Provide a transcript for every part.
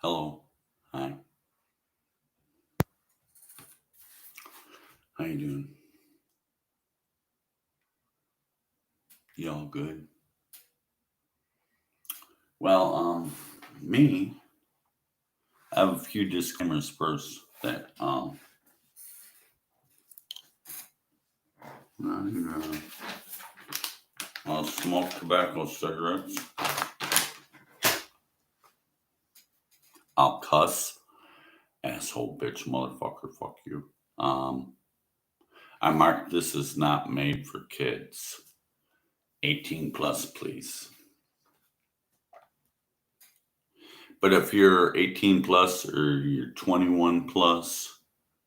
Hello. Hi. How you doing? You all good? Well, me, I have a few disclaimers first that I'll smoke tobacco cigarettes. I'll cuss, asshole, bitch, motherfucker, fuck you. I mark this as not made for kids. 18 plus, please. But if you're 18 plus or you're 21 plus,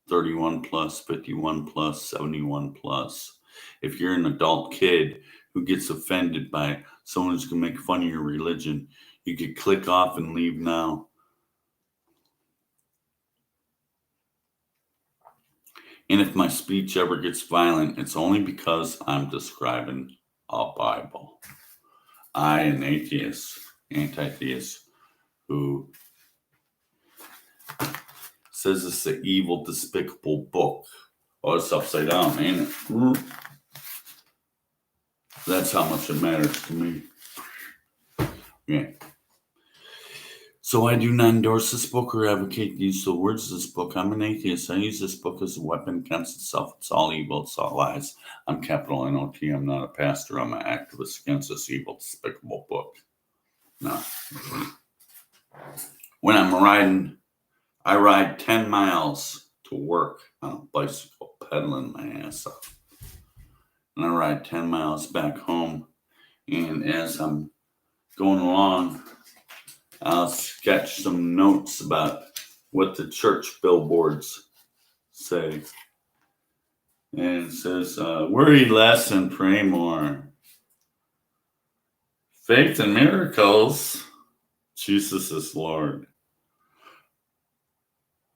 31 plus, 51 plus, 71 plus, if you're an adult kid who gets offended by someone who's going to make fun of your religion, you could click off and leave now. And if my speech ever gets violent, it's only because I'm describing a Bible. I, an atheist, anti-theist, who says it's an evil, despicable book. Oh, it's upside down, ain't it? That's how much it matters to me. Yeah. So I do not endorse this book or advocate the use of words of this book. I'm an atheist. I use this book as a weapon against itself. It's all evil. It's all lies. I'm capital N-O-T. I'm not a pastor. I'm an activist against this evil, despicable book. No. When I'm riding, I ride 10 miles to work on a bicycle, pedaling my ass off. And I ride 10 miles back home. And as I'm going along, I'll sketch some notes about what the church billboards say. And it says, worry less and pray more. Faith and miracles. Jesus is Lord.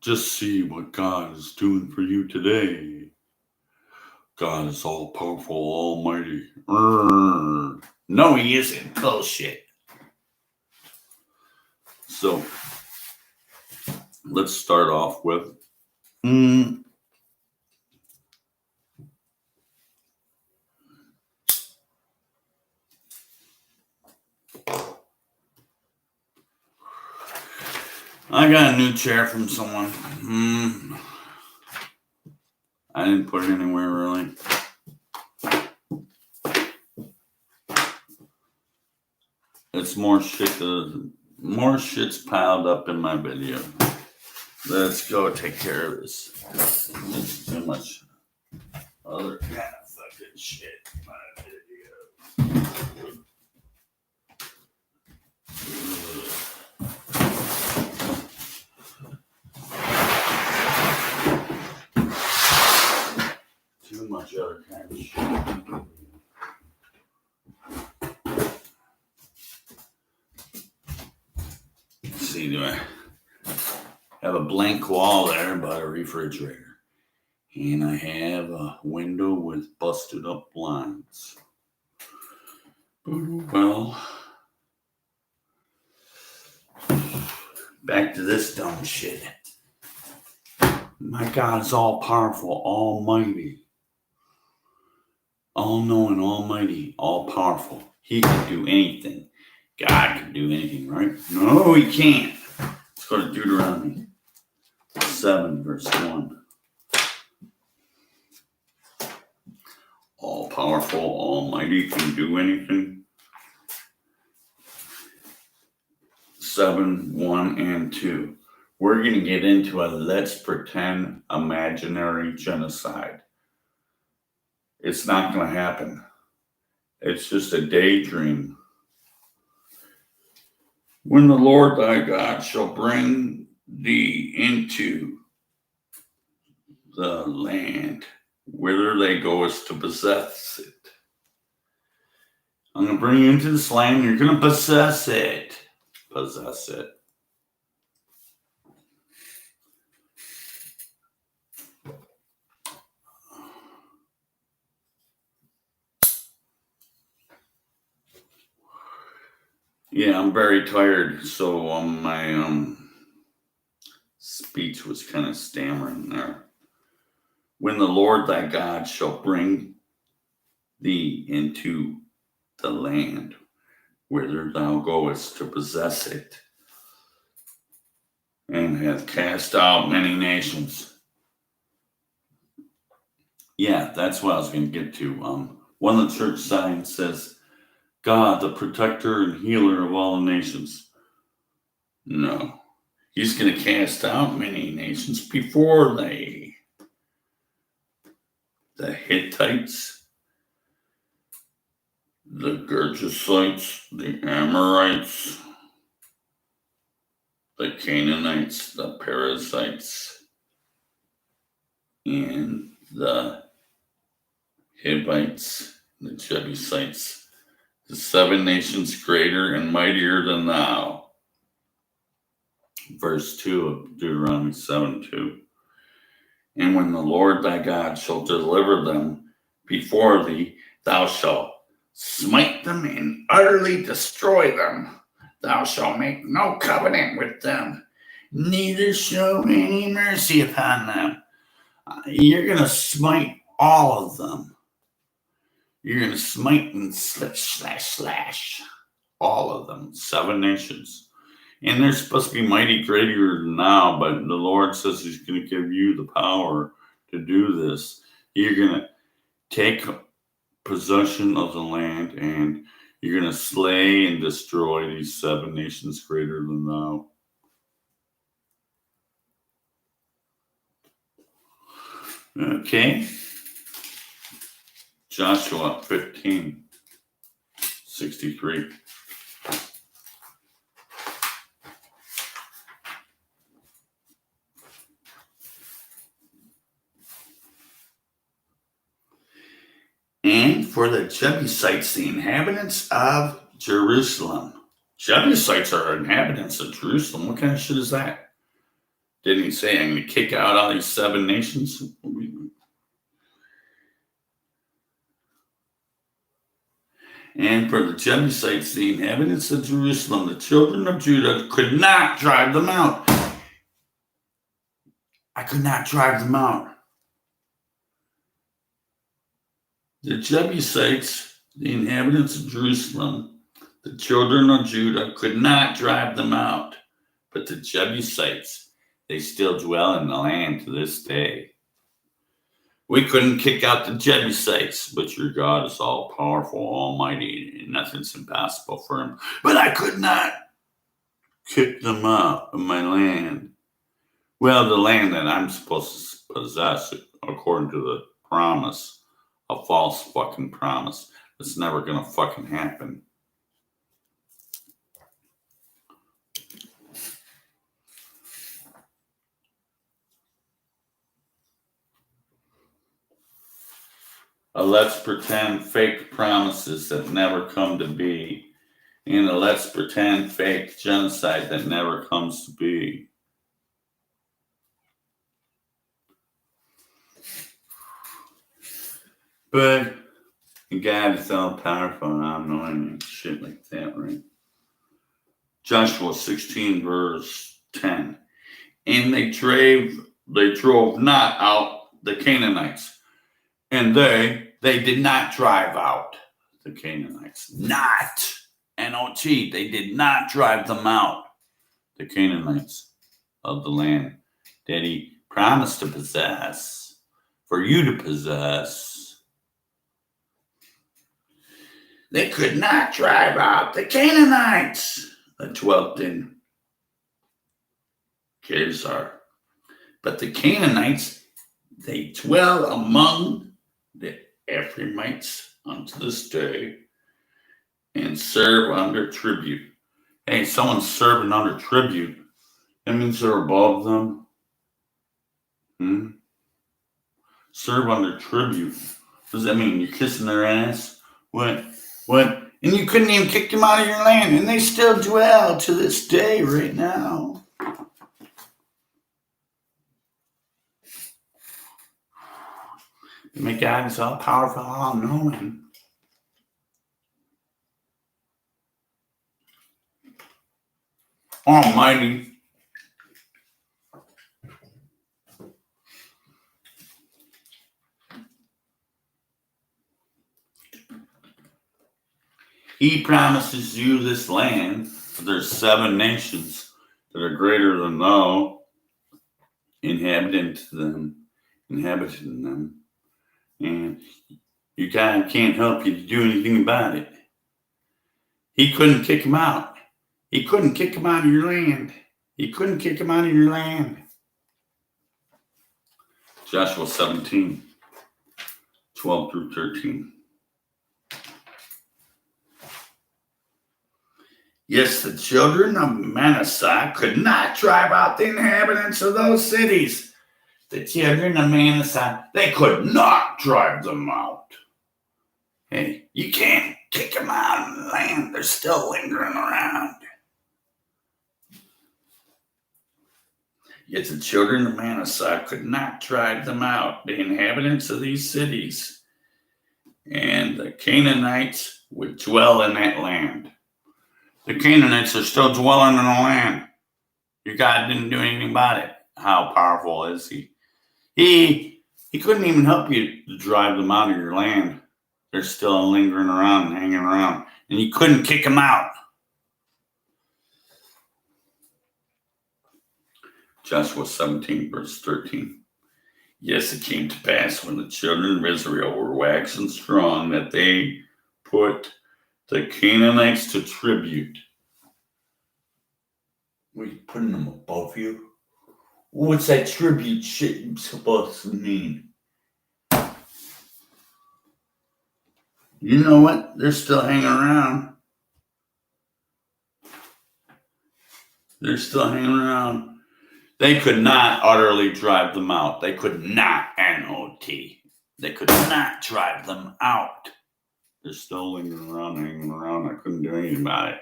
Just see what God is doing for you today. God is all powerful, almighty. No, he isn't. Bullshit. So, let's start off with I got a new chair from someone. I didn't put it anywhere really. It's more shit. More shit's piled up in my video. Let's go take care of this. There's too much other kind of fucking shit in my video. Too much other kind of shit. Let's see, do I have a blank wall there by a refrigerator? And I have a window with busted up blinds. Well, back to this dumb shit. My God is all powerful, almighty, all knowing, almighty, all powerful. He can do anything. God can do anything, right? No, he can't. Let's go to Deuteronomy 7, verse 1. All powerful, almighty, can do anything. 7, 1, and 2. We're going to get into a let's pretend imaginary genocide. It's not going to happen. It's just a daydream. When the Lord thy God shall bring thee into the land whither they goest to possess it. I'm going to bring you into this land. You're going to possess it. Possess it. Yeah, I'm very tired, so my speech was kind of stammering there. When the Lord thy God shall bring thee into the land whither thou goest to possess it, and hath cast out many nations. Yeah, that's what I was going to get to. One of the church signs says, God, the protector and healer of all the nations. No. He's going to cast out many nations before they. The Hittites, the Gergesites, the Amorites, the Canaanites, the Perizzites, and the Hivites, the Jebusites, the 7 nations greater and mightier than thou. Verse 2 of Deuteronomy 7:2. And when the Lord thy God shall deliver them before thee, thou shalt smite them and utterly destroy them. Thou shalt make no covenant with them, neither show any mercy upon them. You're going to smite all of them. You're going to smite and slash all of them. 7 nations. And they're supposed to be mighty greater than now, but the Lord says he's going to give you the power to do this. You're going to take possession of the land, and you're going to slay and destroy these 7 nations greater than thou. Okay. Joshua 15:63. And for the Jebusites, the inhabitants of Jerusalem. Jebusites are inhabitants of Jerusalem. What kind of shit is that? Didn't he say, I'm going to kick out all these 7 nations? And for the Jebusites, the inhabitants of Jerusalem, the children of Judah could not drive them out. I could not drive them out. The Jebusites, the inhabitants of Jerusalem, the children of Judah could not drive them out. But the Jebusites, they still dwell in the land to this day. We couldn't kick out the Jebusites, but your God is all powerful, almighty, and nothing's impossible for him. But I could not kick them out of my land. Well, the land that I'm supposed to possess, according to the promise, a false fucking promise. It's never gonna fucking happen. Let's pretend fake promises that never come to be, and let's pretend fake genocide that never comes to be. But God is all powerful, and I'm knowing shit like that, right? Joshua 16, verse 10. And they drove not out the Canaanites, and they did not drive out the Canaanites. Not N-O-T. They did not drive them out, the Canaanites of the land that he promised to possess, for you to possess. They could not drive out the Canaanites that dwelt in Gezer. But the Canaanites, they dwell among the Ephraimites unto this day and serve under tribute. Hey, someone's serving under tribute. That means they're above them. Serve under tribute. Does that mean you're kissing their ass? What? And you couldn't even kick them out of your land, and they still dwell to this day right now. My God is all powerful, all knowing. Almighty. He promises you this land, but there's 7 nations that are greater than thou, inhabiting them, and your God can't help you to do anything about it. He couldn't kick them out. He couldn't kick them out of your land. He couldn't kick them out of your land. Joshua 17, 12 through 13. Yes, the children of Manasseh could not drive out the inhabitants of those cities. The children of Manasseh, they could not drive them out. Hey, you can't kick them out of the land. They're still lingering around. Yet the children of Manasseh could not drive them out, the inhabitants of these cities. And the Canaanites would dwell in that land. The Canaanites are still dwelling in the land. Your God didn't do anything about it. How powerful is he? He couldn't even help you to drive them out of your land. They're still lingering around and hanging around. And you couldn't kick them out. Joshua 17, verse 13. Yes, it came to pass when the children of Israel were waxing strong that they put the Canaanites to tribute. What are you putting them above you? What's that tribute shit supposed to mean? You know what? They're still hanging around. They're still hanging around. They could not utterly drive them out. They could not, N-O-T. They could not drive them out. They're still lingering around, hanging around. I couldn't do anything about it.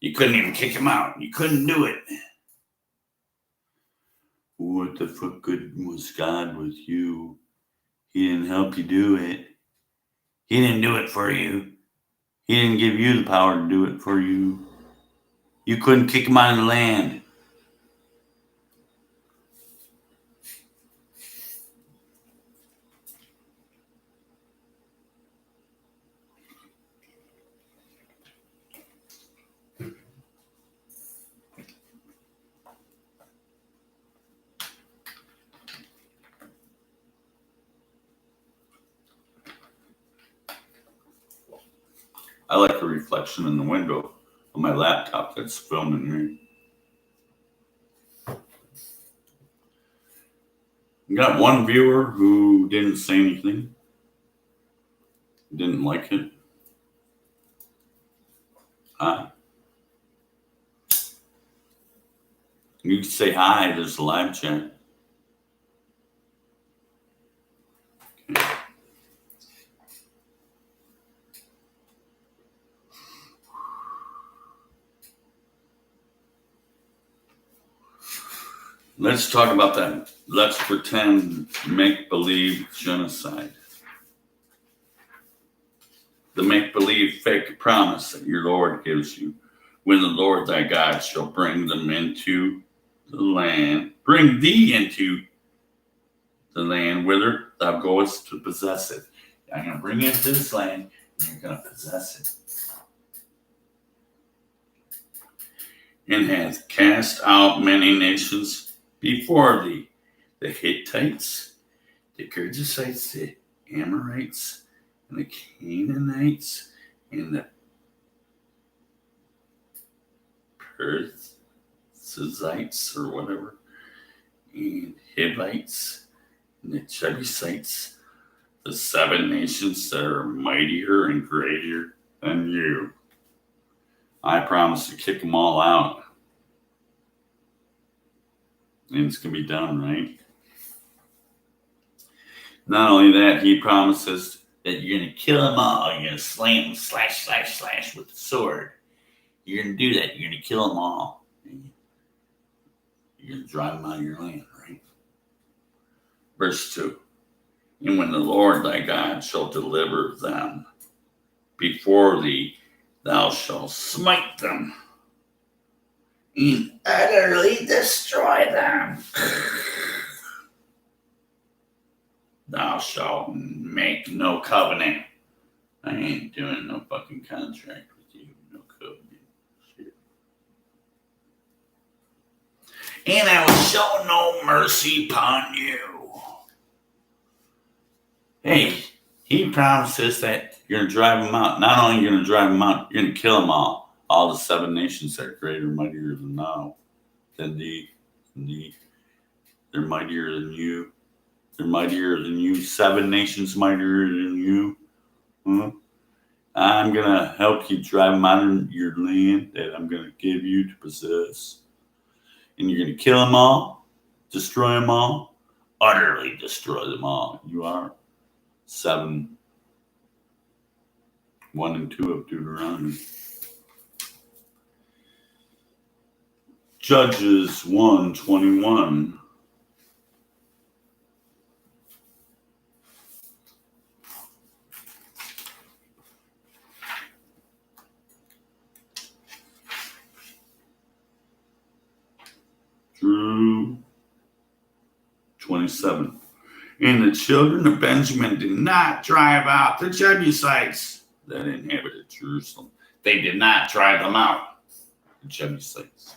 You couldn't even kick them out. You couldn't do it. What the fuck good was God with you? He didn't help you do it. He didn't do it for you. He didn't give you the power to do it for you. You couldn't kick them out of the land. I like the reflection in the window of my laptop that's filming me. You got one viewer who didn't say anything, didn't like it. Hi. You can say hi, there's a live chat. Okay. Let's talk about that. Let's pretend make-believe genocide. The make-believe fake promise that your Lord gives you. When the Lord thy God shall bring them into the land, bring thee into the land whither thou goest to possess it. I'm going to bring you into this land and you're going to possess it. And hath cast out many nations before thee, the Hittites, the Girgashites, the Amorites, and the Canaanites, and the Perizzites, or whatever, and Hivites, and the Jebusites, the 7 nations that are mightier and greater than you. I promise to kick them all out. And it's going to be done, right? Not only that, he promises that you're going to kill them all. You're going to slay them, slash, slash, slash with the sword. You're going to do that. You're going to kill them all. You're going to drive them out of your land, right? Verse 2. And when the Lord thy God shall deliver them before thee, thou shalt smite them and utterly destroy them. Thou shalt make no covenant. I ain't doing no fucking contract with and I will show no mercy upon you. Hey, he promises that you're going to drive them out. Not only are you going to drive them out, you're going to kill them all. All the 7 nations that are greater, mightier than thou. Indeed, they're mightier than you. They're mightier than you. 7 nations mightier than you. Huh? I'm going to help you drive them out of your land that I'm going to give you to possess. And you're going to kill them all, destroy them all, utterly destroy them all. You are 7, 1 and 2 of Deuteronomy. Judges 1:21. Through 27. And the children of Benjamin did not drive out the Jebusites that inhabited Jerusalem. They did not drive them out, the Jebusites.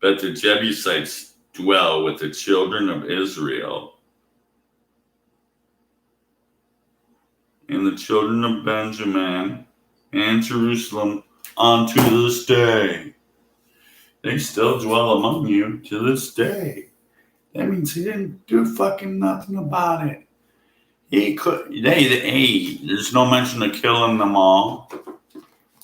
But the Jebusites dwell with the children of Israel. And the children of Benjamin and Jerusalem unto this day. They still dwell among you to this day. That means he didn't do fucking nothing about it. He could. There's no mention of killing them all.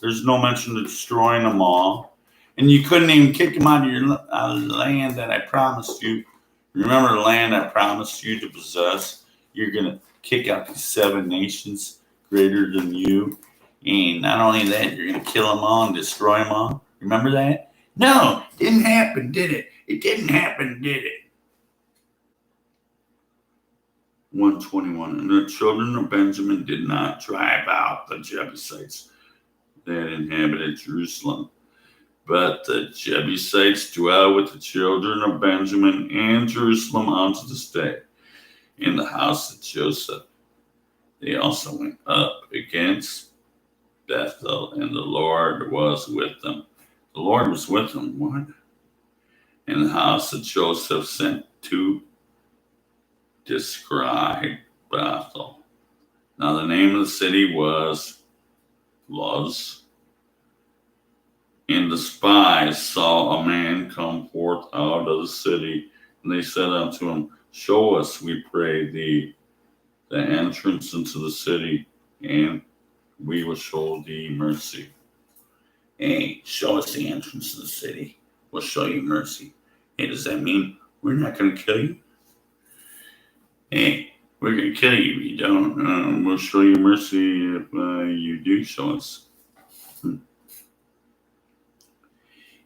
There's no mention of destroying them all. And you couldn't even kick them out of your land that I promised you. Remember the land I promised you to possess? You're going to kick out these 7 nations greater than you. And not only that, you're going to kill them all and destroy them all. Remember that? No, it didn't happen, did it? It didn't happen, did it? 1:21. And the children of Benjamin did not drive out the Jebusites that inhabited Jerusalem. But the Jebusites dwell with the children of Benjamin and Jerusalem unto this day. In the house of Joseph, they also went up against Bethel, and the Lord was with them. The Lord was with them. What? And the house of Joseph sent to describe Bethel. Now the name of the city was Luz. And the spies saw a man come forth out of the city, and they said unto him, Show us, we pray thee, the entrance into the city, and we will show thee mercy. Hey, show us the entrance to the city. We'll show you mercy. Hey, does that mean we're not going to kill you? Hey, we're going to kill you if you don't. We'll show you mercy if you do show us.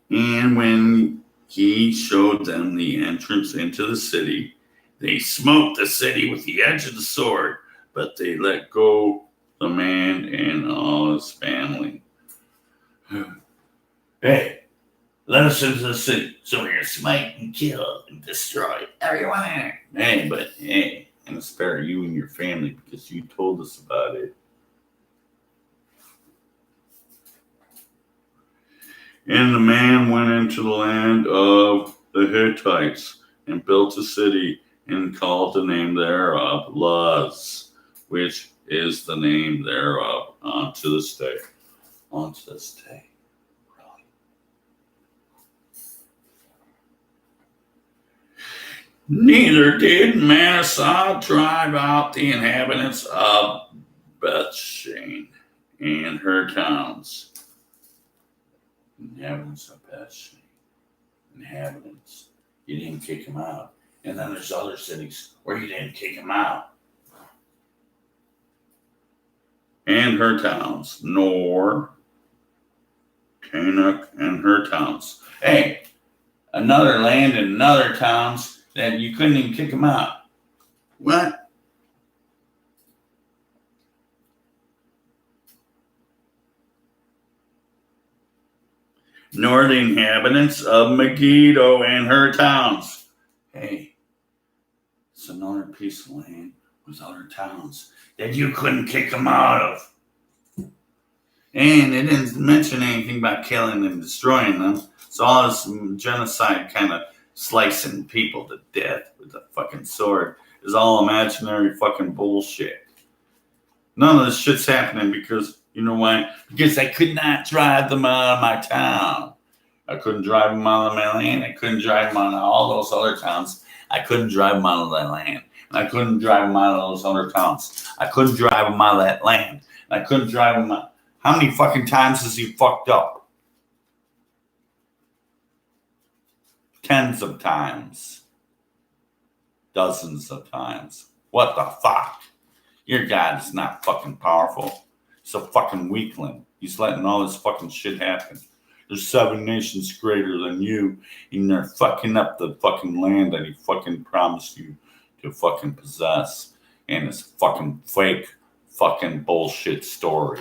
And when he showed them the entrance into the city, they smote the city with the edge of the sword, but they let go the man and all his family. Hey, let us into the city, so we're going to smite and kill and destroy everyone in it. Hey, but hey, I'm going to spare you and your family because you told us about it. And the man went into the land of the Hittites and built a city and called the name thereof Luz, which is the name thereof unto this day. Unto this day. Neither did Manasseh drive out the inhabitants of Bethshan and her towns. Inhabitants of Bethshan. Inhabitants. You didn't kick them out. And then there's other cities where you didn't kick them out. And her towns. Nor Tanakh and her towns. Hey, another land and another towns that you couldn't even kick them out. What? Nor the inhabitants of Megiddo and her towns. Hey, it's another piece of land with other towns that you couldn't kick them out of. And it didn't mention anything about killing and destroying them. So all this genocide kind of slicing people to death with a fucking sword is all imaginary fucking bullshit. None of this shit's happening because, you know why? Because I could not drive them out of my town. I couldn't drive them out of my land. I couldn't drive them out of all those other towns. I couldn't drive them out of that land. And I couldn't drive them out of those other towns. I couldn't drive them out of that land. And I couldn't drive them out. How many fucking times has he fucked up? Tens of times. Dozens of times. What the fuck? Your God is not fucking powerful. He's a fucking weakling. He's letting all this fucking shit happen. There's 7 nations greater than you, and they're fucking up the fucking land that he fucking promised you to fucking possess. And it's fucking fake fucking bullshit story.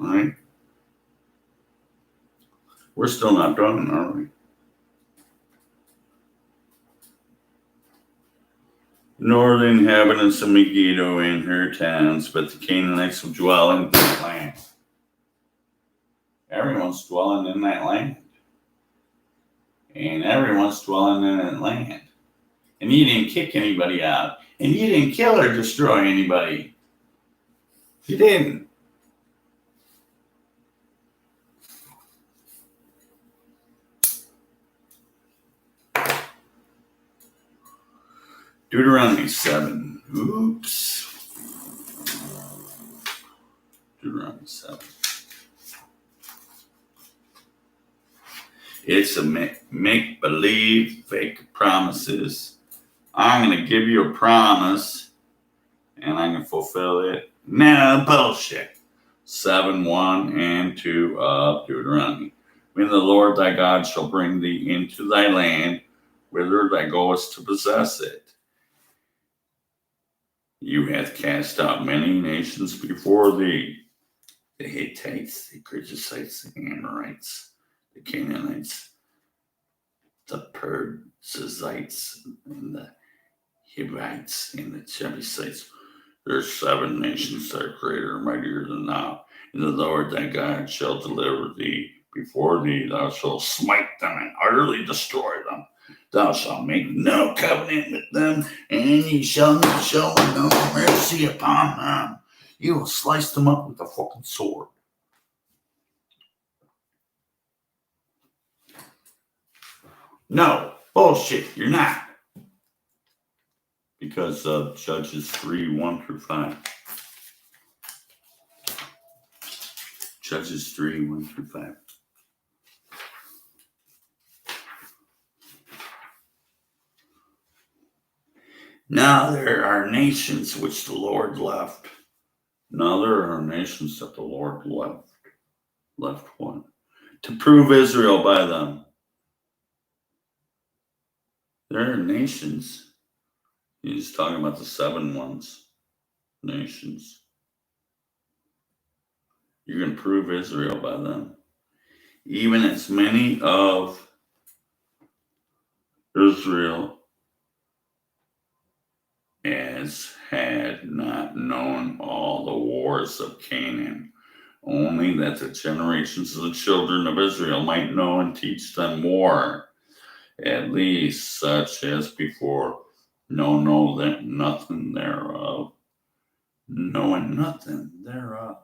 Alright? We're still not done, are we? Nor the inhabitants of Megiddo and her towns, but the Canaanites will dwell in that land. Everyone's dwelling in that land. And everyone's dwelling in that land. And you didn't kick anybody out. And you didn't kill or destroy anybody. You didn't. Deuteronomy 7. Oops. Deuteronomy 7. It's a make-believe, fake promises. I'm going to give you a promise, and I'm going to fulfill it. No, bullshit. 7, 1, and 2 of Deuteronomy. When the Lord thy God shall bring thee into thy land, whither thou goest to possess it. You hath cast out many nations before thee, the Hittites, the Girgashites, the Amorites, the Canaanites, the Perizzites, and the Hivites, and the Jebusites. There are 7 nations that are greater and mightier than thou, and the Lord thy God shall deliver thee before thee. Thou shalt smite them and utterly destroy them. Thou shalt make no covenant with them, and ye shall not show no mercy upon them. You will slice them up with a fucking sword. No, bullshit, you're not. Because of Judges 3, 1 through 5. Judges 3, 1 through 5. Now there are nations which the Lord left. Now there are nations that the Lord left. Left what? To prove Israel by them. There are nations. He's talking about the 7 ones. Nations. You can prove Israel by them. Even as many of Israel as had not known all the wars of Canaan, only that the generations of the children of Israel might know and teach them war, at least such as before know nothing thereof, knowing nothing thereof.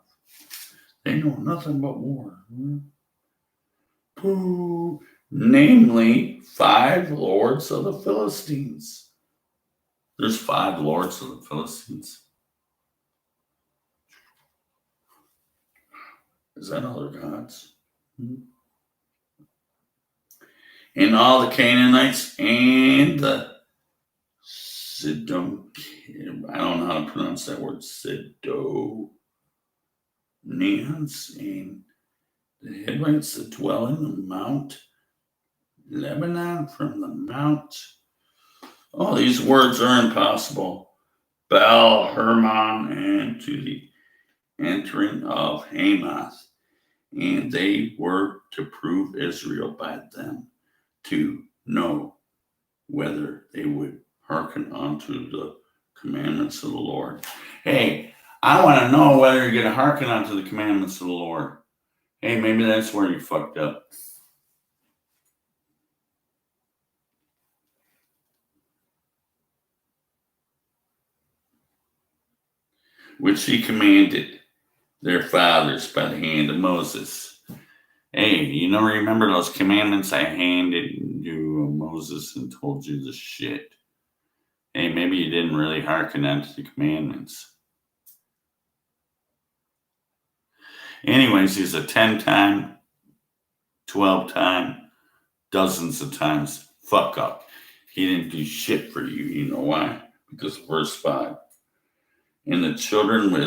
They know nothing but war. Pooh. Namely, 5 lords of the Philistines. There's 5 lords of the Philistines. Is that other gods? And all the Canaanites and the Sidon, I don't know how to pronounce that word, Sidonians, and the Hivites that dwell in the Mount Lebanon, from the Mount. All these words are impossible. Baal Hermon, and to the entering of Hamath. And they were to prove Israel by them, to know whether they would hearken unto the commandments of the Lord. Hey, I want to know whether you're going to hearken unto the commandments of the Lord. Hey, maybe that's where you fucked up. Which he commanded their fathers by the hand of Moses. Hey, remember those commandments I handed you Moses and told you the shit? Hey, maybe you didn't really hearken unto the commandments. Anyways, he's a 10-time, 12-time, dozens of times fuck up. He didn't do shit for you. You know why? Because verse 5. And the children of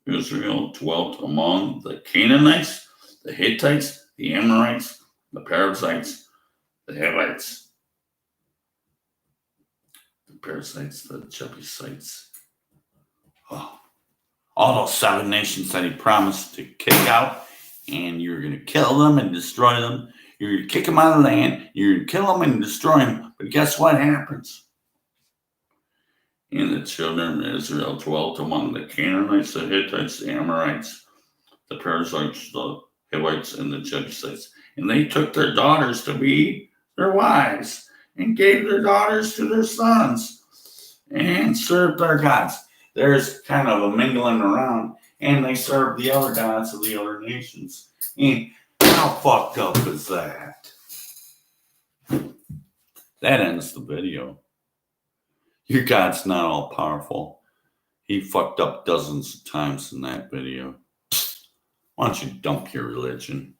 Israel dwelt among the Canaanites, the Hittites, the Amorites, the Perizzites, the Hivites, the Jebusites. Oh, all those 7 nations that he promised to kick out, and you're going to kill them and destroy them. You're going to kick them out of the land. You're going to kill them and destroy them. But guess what happens? And the children of Israel dwelt among the Canaanites, the Hittites, the Amorites, the Perizzites, the Hivites, and the Jebusites. And they took their daughters to be their wives and gave their daughters to their sons and served their gods. There's kind of a mingling around, and they served the other gods of the other nations. And how fucked up is that? That ends the video. Your God's not all powerful. He fucked up dozens of times in that video. Why don't you dump your religion?